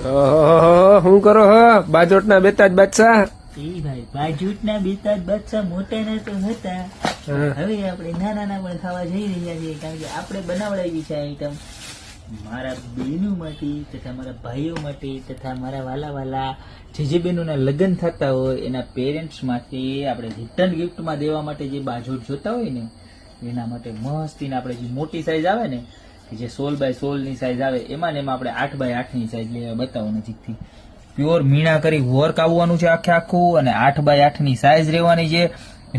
શું કરો હો બાજોટના બેતાજ બાદશાહ? એ ભાઈ બાજુટના બેતાજ બાદશાહ મોટાના તો હતા. હવે આપણે નાના પણ ખાવા જઈ રહ્યા છીએ, કારણ કે આપણે બનાવડાવી છે આઈટમ મારા બહેનો માટે તથા મારા ભાઈઓ માટે તથા મારા વાલા જે બહેનોના લગ્ન થતા હોય એના પેરેન્ટ્સ માટે આપણે રિટર્ન ગિફ્ટમાં દેવા માટે જે બાજોટ જોતા હોય ને એના માટે મસ્તીને આપણે જે મોટી સાઈઝ આવે ને કે જે 16x16 ની સાઈઝ આવે એમાં આપણે 8x8 ની સાઈઝ લેવા બતાવો નજીકથી. પ્યોર મીણા કરી વર્ક આવવાનું છે આખે આખું, અને 8x8 ની સાઈઝ રહેવાની છે.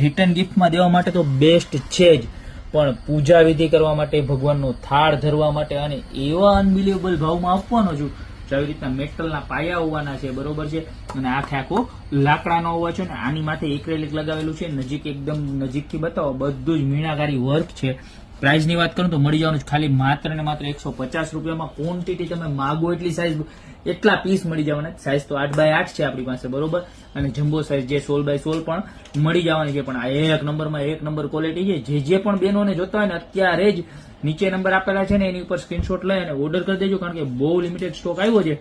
રિટર્ન ગિફ્ટમાં દેવા માટે તો બેસ્ટ છે જ, પણ પૂજા વિધિ કરવા માટે, ભગવાનનો થાળ ધરવા માટે અને એવા અનબિલિવેબલ ભાવમાં આપવાનો છું. આવી રીતના મેટલના પાયા હોવાના છે, બરોબર છે, અને આખે આખો લાકડાનો હોવા છે ને આની માથે એક્રેલિક લગાવેલું છે. નજીક એકદમ નજીકથી બતાવો, બધું જ મીણાકારી વર્ક છે. પ્રાઇસની વાત કરું તો મળી જવાનું છે ખાલી માત્ર ને માત્ર 150 રૂપિયામાં. ક્વોન્ટિટી તમે માગો એટલી સાઈઝ એટલા પીસ મળી જવાના. સાઈઝ તો 8x8 છે આપણી પાસે, બરોબર, અને જમ્બો સાઈઝ જે 16x16 પણ મળી જવાની છે. પણ આ એક નંબરમાં એક નંબર ક્વોલિટી છે. જે પણ બહેનોને જોતા હોય ને અત્યારે જ નીચે નંબર આપેલા છે ને એની ઉપર સ્ક્રીનશોટ લઈ અને ઓર્ડર કરી દેજો, કારણ કે બહુ લિમિટેડ સ્ટોક આવ્યો છે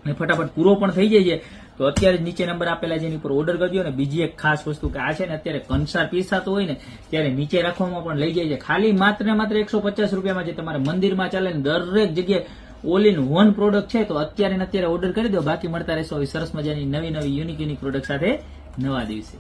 અને ફટાફટ પૂરો પણ થઈ જાય છે. તો અત્યારે જ નીચે નંબર આપેલા છે એની ઉપર ઓર્ડર કરી દો. અને બીજી એક ખાસ વસ્તુ કે આ છે ને અત્યારે કંસાર પીસ થતો હોય ને ત્યારે નીચે રાખવામાં પણ લઈ જાય છે ખાલી માત્ર ને માત્ર 150 રૂપિયામાં. જે તમારે મંદિરમાં ચાલે ને દરેક જગ્યાએ ઓલ ઇન વન પ્રોડક્ટ છે. તો અત્યારે ઓર્ડર કરી દો. બાકી મળતા રહેશો આવી સરસ મજાની નવી યુનિક પ્રોડક્ટ સાથે નવા દિવસે.